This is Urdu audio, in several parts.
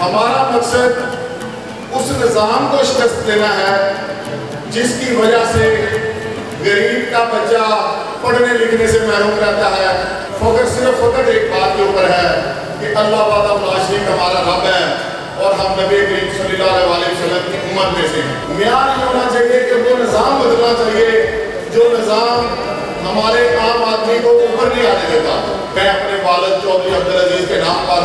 ہمارا مقصد اس نظام کو شکست دینا ہے جس کی وجہ سے غریب کا بچہ پڑھنے لکھنے سے محروم رہتا ہے. صرف فقط ایک بات کے اوپر ہے کہ اللہ وحدہ لا شریک ہمارا رب ہے اور ہم نبی کریم صلی اللہ علیہ وسلم کی امت میں سے ہیں. معیار یہ ہونا چاہیے کہ وہ نظام بدلنا چاہیے جو نظام ہمارے عام آدمی کو اوپر نہیں آنے دیتا. میں اپنے والد چودھری عبدالعزیز کے نام پر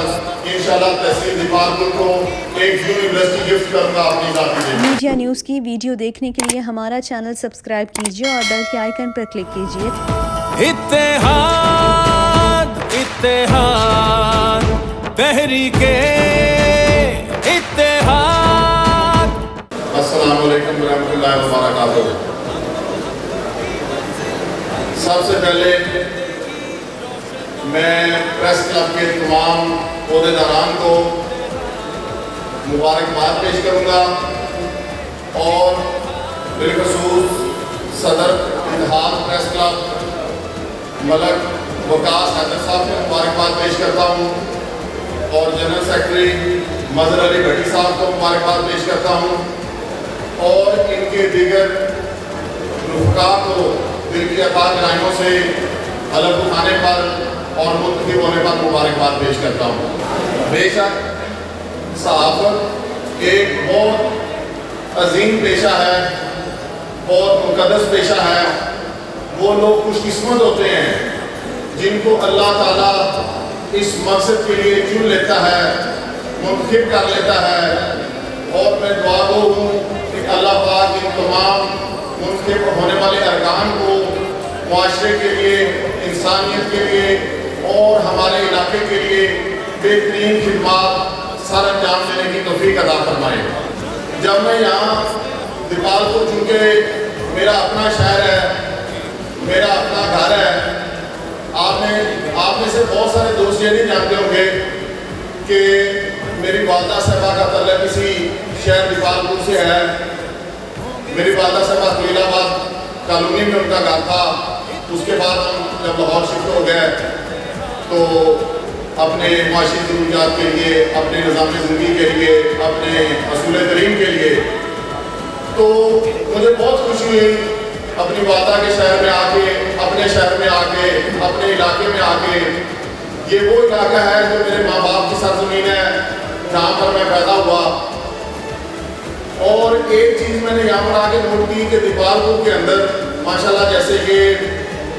انشاءاللہ تحصیل دیپالپور کو ایک یونیورسٹی گفٹ کروں گا اپنی ذاتی سے. میڈیا نیوز کی ویڈیو دیکھنے کے لیے ہمارا چینل سبسکرائب کیجیے اور بیل کے آئیکن پر کلک کیجیے. اتحاد تحریک اتحاد. السلام علیکم ورحمۃ اللہ وبرکاتہ. سب سے پہلے میں پریس کلب کے تمام عہدیداران کو مبارکباد پیش کروں گا اور بالخصوص صدر اتحاد پریس کلب ملک وقاص حیدر صاحب کو مبارکباد پیش کرتا ہوں اور جنرل سیکرٹری مظہر علی بھٹی صاحب کو مبارکباد پیش کرتا ہوں اور ان کے دیگر رفقا کو دل کی عطا گرائیوں سے حلف اٹھانے پر اور منتخب ہونے پر مبارکباد پیش کرتا ہوں. بے شک صحافت ایک بہت عظیم پیشہ ہے، بہت مقدس پیشہ ہے. وہ لوگ خوش قسمت ہوتے ہیں جن کو اللہ تعالیٰ اس مقصد کے لیے چن لیتا ہے، منتخب کر لیتا ہے. اور میں دعا گو ہوں کہ اللہ پاک ان تمام منتخب ہونے والے ارکان کو معاشرے کے لیے، انسانیت کے لیے اور ہمارے علاقے کے لیے بہترین خدمات سر انجام دینے کی توفیق عطا فرمائے. جب میں یہاں دیپالپور چونکہ میرا اپنا شہر ہے، میرا اپنا گھر ہے، آپ میں سے بہت سارے دوست یہ نہیں جانتے ہوں گے کہ میری والدہ صاحبہ کا تعلق کسی شہر دیپالپور سے ہے. میری والدہ صاحبہ خلیل آباد کالونی میں ان کا گھر تھا. اس کے بعد ہم جب لاہور شفٹ ہو گئے تو اپنے معاشی ضروریات کے لیے، اپنے نظام زندگی کے لیے، اپنے اصول ترین کے لیے، تو مجھے بہت خوشی ہوئی اپنی والدہ کے شہر میں آ کے، اپنے شہر میں آ کے، اپنے علاقے میں آ کے. یہ وہ علاقہ ہے جو میرے ماں باپ کی سرزمین ہے، جہاں پر میں پیدا ہوا. اور ایک چیز میں نے یہاں پر آ کے نوٹ کی کہ دیپالپور کے اندر ماشاءاللہ جیسے کہ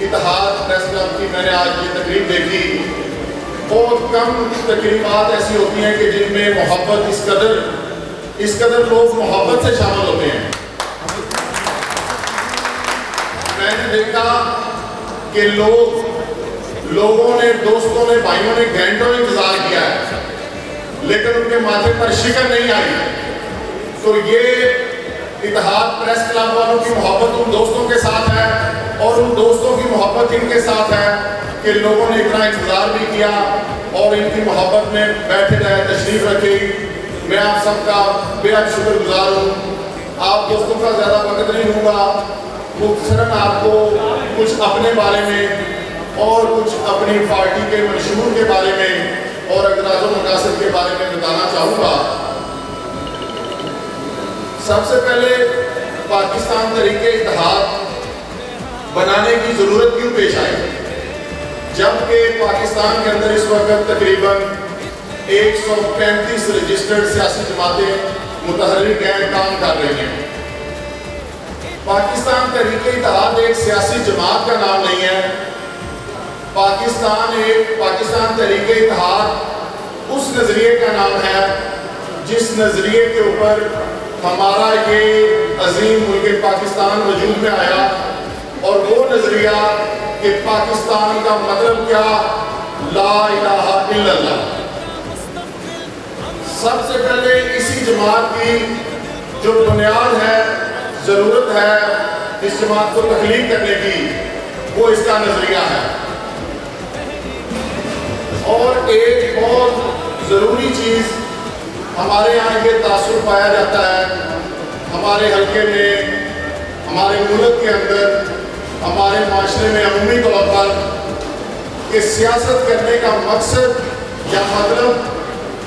اتحاد پریس کلب کی میں نے آج یہ تقریب دیکھی، بہت کم تقریبات ایسی ہوتی ہیں کہ جن میں محبت اس قدر لوگ محبت سے شامل ہوتے ہیں. میں نے دیکھا کہ لوگوں نے، دوستوں نے، بھائیوں نے گھنٹوں انتظار کیا ہے لیکن ان کے ماتھے پر شکر نہیں آئی. تو یہ اتحاد پریس کلب والوں کی محبت ان دوستوں کے ساتھ ہے اور ان دوستوں کی محبت ان کے ساتھ ہے کہ لوگوں نے اتنا انتظار بھی کیا اور ان کی محبت میں بیٹھے رہے، تشریف رکھی. میں آپ سب کا بے حد شکر گزار ہوں. آپ دوستوں کا زیادہ وقت نہیں ہوں گا، مختصراً آپ کو کچھ اپنے بارے میں اور کچھ اپنی پارٹی کے منشور کے بارے میں اور اغراض و مقاصد کے بارے میں بتانا چاہوں گا. سب سے پہلے پاکستان تحریک اتحاد بنانے کی ضرورت کیوں پیش آئی؟ جبکہ پاکستان کے اندر اس وقت تقریباً 135 رجسٹرڈ سیاسی جماعتیں متحرک ہیں، کام کر رہی ہیں. پاکستان تحریک اتحاد ایک سیاسی جماعت کا نام نہیں ہے. پاکستان تحریک اتحاد اس نظریے کا نام ہے جس نظریے کے اوپر ہمارا یہ عظیم ملک پاکستان وجود میں آیا. اور وہ نظریہ کہ پاکستان کا مطلب کیا؟ لا الہ الا اللہ. سب سے پہلے اسی جماعت کی جو بنیاد ہے، ضرورت ہے اس جماعت کو تخلیق کرنے کی، وہ اس کا نظریہ ہے. اور ایک بہت ضروری چیز ہمارے یہاں یہ تاثر پایا جاتا ہے ہمارے حلقے میں، ہمارے ملک کے اندر، ہمارے معاشرے میں عمومی طور پر کہ سیاست کرنے کا مقصد یا مطلب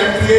MPA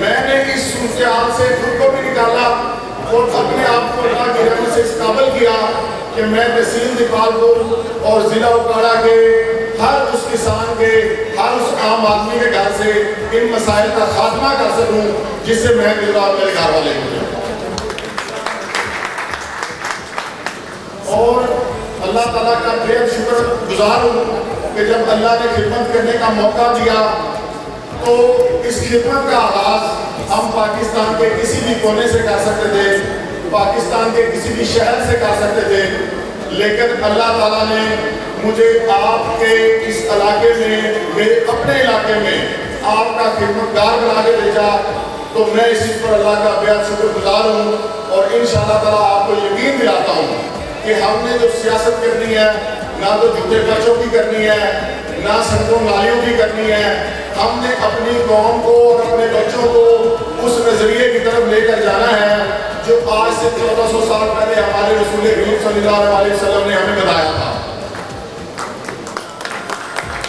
میں نے اس صورتحال سے خود کو بھی نکالا اور اپنے آپ کو اللہ کی رحمت سے اس قابل کیا کہ میں تحصیل دیپالپور اور ضلع اوکاڑا کے ہر اس کسان کے، ہر اس عام آدمی کے گھر سے ان مسائل کا خاتمہ کر سکوں جس سے میں اور میرے گھر والے ہیں۔ اور اللہ تعالیٰ کا بہت شکر گزار ہوں کہ جب اللہ نے خدمت کرنے کا موقع دیا تو اس خدمت کا آغاز ہم پاکستان کے کسی بھی کونے سے کر سکتے تھے، پاکستان کے کسی بھی شہر سے کر سکتے تھے، لیکن اللہ تعالیٰ نے مجھے آپ کے اس علاقے میں، میرے اپنے علاقے میں آپ کا خدمتگار بنا کے بھیجا، تو میں اس چیز پر اللہ کا بہت شکر گزار ہوں اور انشاءاللہ تعالیٰ آپ کو یقین دلاتا ہوں کہ ہم نے جو سیاست کرنی ہے نہ تو جھوٹے پرچوں کی کرنی ہے، نہ سڑکوں نالیوں کی کرنی ہے، ہم نے اپنی قوم کو اور اپنے بچوں کو اس نظریے کی طرف لے کر جانا ہے جو آج سے 1400 سال پہلے ہمارے رسول کریم صلی اللہ علیہ وسلم نے ہمیں بتایا تھا۔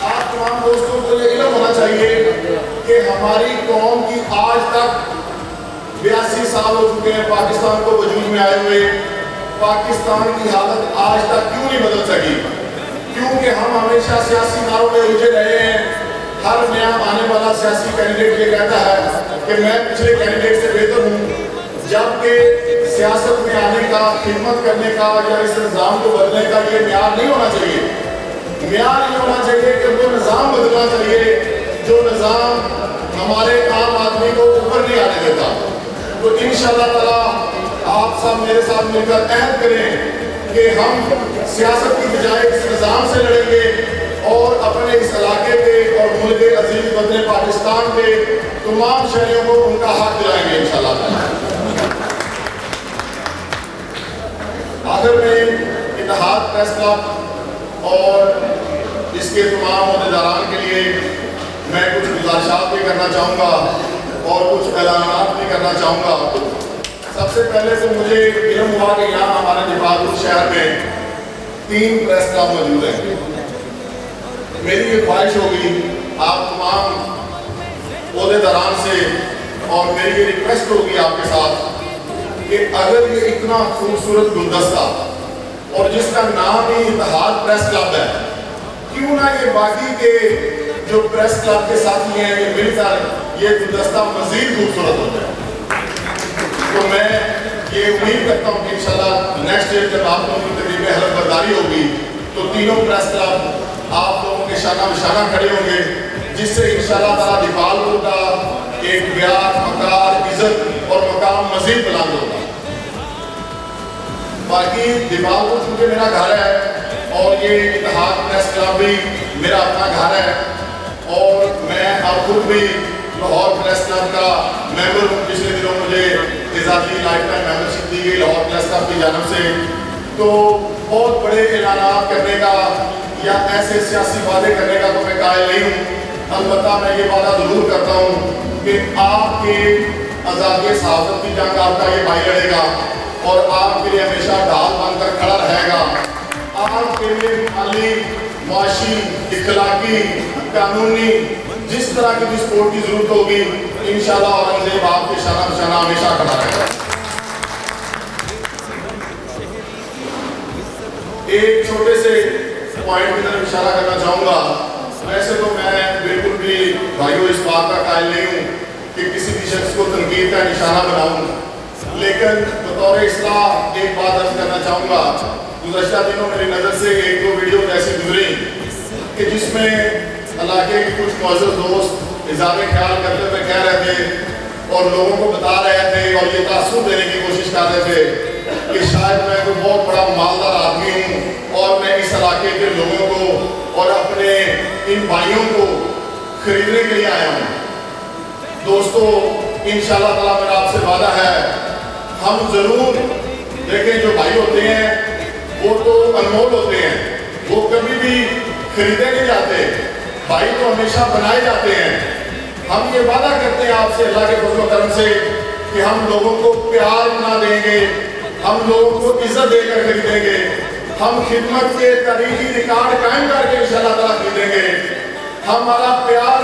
آپ تمام دوستوں کو یہ علم ہونا چاہیے کہ ہماری قوم کی آج تک 82 سال ہو چکے ہیں پاکستان کو وجود میں آئے ہوئے، پاکستان کی حالت آج تک کیوں نہیں بدل سکی؟ کیونکہ ہم ہمیشہ سیاسی نعروں میں الجھے رہے ہیں۔ ہر نیا آنے والا سیاسی کینڈیڈیٹ یہ کہتا ہے کہ میں پچھلے کینڈیڈیٹ سے بہتر ہوں، جبکہ سیاست میں آنے کا، خدمت کرنے کا یا اس نظام کو بدلنے کا یہ معیار نہیں ہونا چاہیے۔ معیار یہ ہونا چاہیے کہ وہ نظام بدلنا چاہیے جو نظام ہمارے عام آدمی کو اوپر نہیں آنے دیتا۔ تو انشاءاللہ تعالیٰ آپ سب میرے ساتھ مل کر عہد کریں کہ ہم سیاست کی بجائے اس نظام سے لڑیں گے اور اپنے اس علاقے کے اور ملک عزیز وطن پاکستان کے تمام شہریوں کو ان کا حق دلائیں گے انشاءاللہ تعالیٰ۔ آخر میں اتحاد پریس کلب اور اس کے تمام عہدیداران کے لیے میں کچھ گزارشات بھی کرنا چاہوں گا اور کچھ اعلانات بھی کرنا چاہوں گا۔ سب سے پہلے تو مجھے علم ہوا کہ یہاں ہمارے دیپالپور شہر میں 3 پریس کلب موجود ہیں۔ میری یہ خواہش ہوگی آپ تمام عہدیداران سے اور میری یہ ریکویسٹ ہوگی آپ کے ساتھ کہ اگر یہ اتنا خوبصورت گلدستہ اور جس کا نام ہی اتحاد پریس کلب ہے، کیوں نہ یہ باقی کے جو پریس کلب کے ساتھی ہیں یہ مل کر یہ گلدستہ مزید خوبصورت ہو جائے۔ تو میں یہ امید کرتا ہوں کہ انشاءاللہ نیکسٹ ایئر جب آپ لوگوں کی تقریب حلف برداری ہوگی تو تینوں پریس کلب آپ لوگوں کے شانہ بشانہ کھڑے ہوں گے، جس سے انشاءاللہ تعالیٰ دیپالپور کا ایک بیعت، وقار، عزت اور مقام مزید بلند ہوگا۔ باقی دیپالپور چونکہ میرا گھر ہے اور یہ اتحاد پریس کلب بھی میرا اپنا گھر ہے اور میں اب خود بھی لاہور پریس کلب کا ممبر ہوں۔ پچھلے دنوں مجھے اعزازی لائف ٹائم ممبرشپ دی گئی لاہور پریس کلب کی جانب سے، تو بہت بڑے اعلانات کرنے کا یا ایسے سیاسی وعدے کرنے کا تو میں قائل نہیں ہوں، البتہ میں یہ وعدہ ضرور کرتا ہوں کہ آپ کے آزادی صحافت کی جنگ آپ کا یہ بھائی لڑے گا اور آپ کے لیے ہمیشہ ڈھال بن کر کھڑا رہے گا۔ آپ کے لیے مالی، معاشی، اخلاقی، قانونی جس طرح کی بھی سپورٹ کی ضرورت ہوگی انشاءاللہ اورنگزیب آپ کے شانہ بشانہ ہمیشہ کھڑا رہے گا۔ ایک چھوٹے سے پوائنٹ کی طرف اشارہ کرنا چاہوں گا۔ ویسے تو میں بالکل بھی بھائیوں اس بات کا قائل نہیں ہوں کہ کسی بھی شخص کو تنقید کا نشانہ بناؤں، لیکن بطور اصلاح ایک بات عرض کرنا چاہوں گا۔ گزشتہ دنوں میری نظر سے 1-2 ویڈیوز ایسی گزری کہ جس میں علاقے کے کچھ معزز دوست اظہار خیال کرتے ہوئے کہہ رہے تھے اور لوگوں کو بتا رہے تھے اور یہ تاثر دینے کی کوشش کر رہے تھے کہ شاید میں کوئی بہت بڑا مالدار آدمی ہوں اور میں اس علاقے کے لوگوں کو اور اپنے ان بھائیوں کو خریدنے کے لیے آیا ہوں۔ دوستو انشاءاللہ تعالیٰ میرا آپ سے وعدہ ہے، ہم ضرور دیکھیں جو بھائی ہوتے ہیں وہ تو انمول ہوتے ہیں، وہ کبھی بھی خریدے نہیں جاتے، بھائی تو ہمیشہ بنائے جاتے ہیں۔ ہم یہ وعدہ کرتے ہیں آپ سے اللہ کے فضل و کرم سے کہ ہم لوگوں کو پیار نہ دیں گے، ہم لوگوں کو عزت دے کر خریدیں گے، ہم خدمت کے تاریخی ریکارڈ قائم کر کے انشاءاللہ تعالیٰ خریدیں گے۔ ہمارا پیار،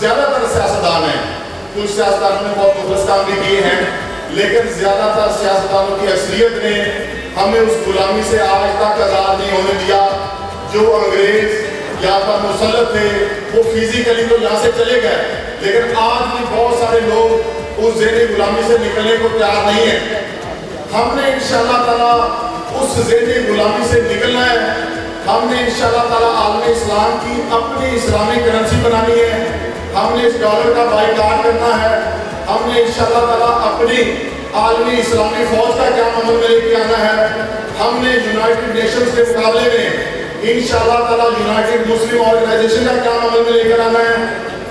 زیادہ تر سیاستدان ہیں، کچھ سیاستدانوں نے بہت مخلص کام بھی کیے ہیں، لیکن زیادہ تر سیاستدانوں کی اکثریت نے ہمیں اس غلامی سے آج تک آزاد نہیں ہونے دیا۔ جو انگریز یہاں پر مسلط تھے وہ فزیکلی تو یہاں سے چلے گئے، لیکن آج بھی بہت سارے لوگ اس ذہنی غلامی سے نکلنے کو تیار نہیں ہیں۔ ہم نے انشاءاللہ تعالیٰ اس ذہنی غلامی سے نکلنا ہے۔ ہم نے انشاءاللہ تعالیٰ عالم اسلام کی اپنی اسلامی کرنسی بنانی ہے۔ ہم نے اس ڈالر کا بائیکاٹ کرنا ہے۔ ہم نے انشاءاللہ تعالیٰ اپنی عالمی اسلامی فوج کا قیام عمل میں لے کے آنا ہے۔ ہم نے یونائٹڈ نیشنز کے مقابلے میں انشاءاللہ تعالیٰ یونائٹڈ مسلم آرگنائزیشن کا قیام عمل میں لے کر آنا ہے،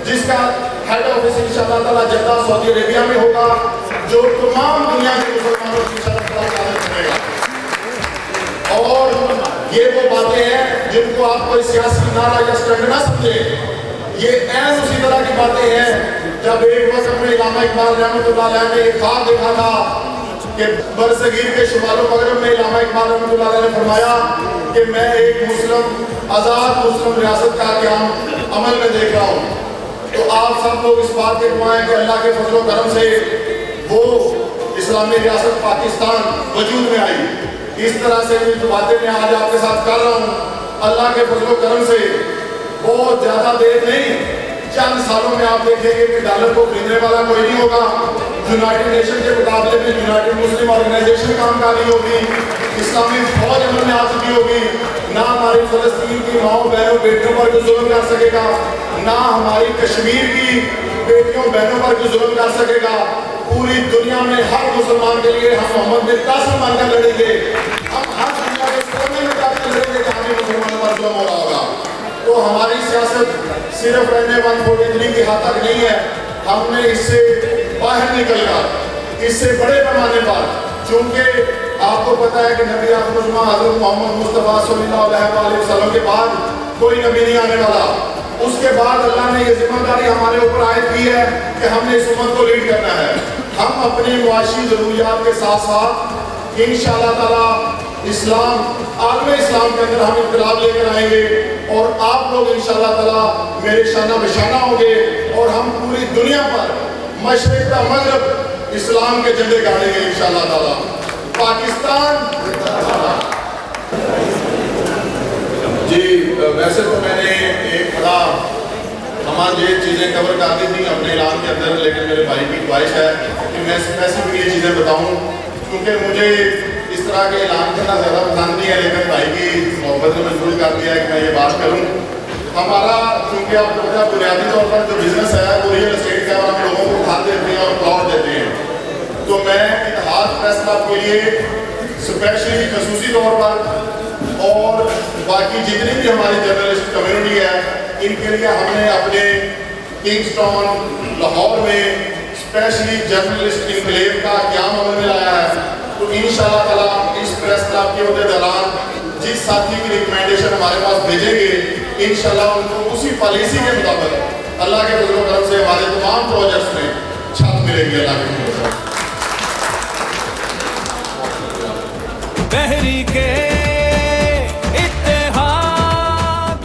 جس کا ہیڈ آفس انشاءاللہ تعالیٰ جدہ سعودی عربیہ میں ہوگا، جو تمام دنیا کے مسلمانوں کی انشاءاللہ تعالیٰ قیادت کرے گا۔ اور یہ وہ باتیں ہیں جن کو آپ کوئی سیاسی نعرہ یا اسٹنٹ نہ سمجھے، یہ عین اسی طرح کی باتیں ہیں جب ایک وقت میں علامہ اقبال رحمۃ اللہ علیہ نے ایک خواب دیکھا تھا کہ برصغیر کے شمال و مغرب میں علامہ اقبال رحمۃ اللہ علیہ نے فرمایا کہ میں ایک مسلم آزاد مسلم ریاست کا قیام عمل میں دیکھ رہا ہوں۔ تو آپ سب لوگ اس بات کے گواہ ہیں کہ اللہ کے فضل و کرم سے وہ اسلامی ریاست پاکستان وجود میں آئی۔ اس طرح سے جو باتیں میں آج آپ کے ساتھ کر رہا ہوں، اللہ کے فضل و کرم سے بہت زیادہ دیر نہیں، چند سالوں میں آپ دیکھیں گے کہ ڈالر کو خریدنے والا کوئی نہیں ہوگا۔ یونائٹڈ نیشن کے مقابلے میں یونائٹڈ مسلم آرگنائزیشن کام کاری ہوگی، اسلامی فوج عمل میں آ چکی ہوگی۔ نہ ہماری فلسطین کی ماؤں بہنوں بیٹیوں پر کوئی ظلم کر سکے گا، نہ ہماری کشمیر کی بیٹیوں بہنوں پر کوئی ظلم کر سکے گا۔ پوری دنیا میں ہر مسلمان کے لیے ہم محمد بن قاسم بن کر لڑیں گے۔ ہم ہر دنیا کے کونے میں جا کر لڑیں گے کہ ہمیں مسلمانوں پر ظلم ہو رہا ہوگا۔ تو ہماری سیاست صرف رہنے 143 کی حد تک نہیں ہے، ہم نے اس سے باہر نکل کر اس سے بڑے پیمانے پر، چونکہ آپ کو پتہ ہے کہ نبی اکرم حضرت محمد مصطفیٰ صلی اللہ علیہ وسلم کے بعد کوئی نبی نہیں آنے والا۔ اس کے بعد اللہ نے یہ ذمہ داری ہمارے اوپر عائد کی ہے کہ ہم نے اس امت کو لیڈ کرنا ہے۔ ہم اپنی معاشی ضروریات کے ساتھ ساتھ انشاءاللہ تعالیٰ اسلام عالم اسلام کے اندر ہم انقلاب لے کر آئیں گے، اور آپ لوگ انشاءاللہ تعالیٰ میرے شانہ بشانہ ہوں گے، اور ہم پوری دنیا پر مشرق کا مغرب اسلام کے جھنڈے گاڑیں گے انشاءاللہ تعالیٰ۔ پاکستان جی ویسے تو میں نے ایک بڑا ہماری یہ چیزیں کور کر دی تھیں اپنے اعلان کے اندر، لیکن میرے بھائی کی خواہش ہے کہ میں اسپیسیفک یہ چیزیں بتاؤں، کیونکہ مجھے اس طرح کے اعلان کرنا زیادہ پسند نہیں ہے، لیکن بھائی کی محبت نے مجبور کر دیا ہے کہ میں یہ بات کروں۔ ہمارا چونکہ آپ کو پتہ بنیادی طور پر جو بزنس ہے وہ ریئل اسٹیٹ کا، اور ہم لوگوں کو گھر دیتے ہیں اور پلاٹ دیتے ہیں، تو میں اتحاد پریس کلب کے لیے اسپیشلی خصوصی طور پر اور باقی جتنی بھی ہماری جرنلسٹ کمیونٹی ہے ان کے لیے ہم نے اپنے کنگسٹون لاہور میں اسپیشلی جرنلسٹ انکلیو کا قیام عمل میں لایا ہے۔ تو انشاءاللہ تعالیٰ اس پریس کلب کے عہدے دوران جس ساتھی کی ریکمینڈیشن ہمارے پاس بھیجیں گے انشاءاللہ ان کو اسی پالیسی کے مطابق اللہ کے فضل و کرم سے ہمارے تمام پروجیکٹس میں چھت ملے گی اللہ کے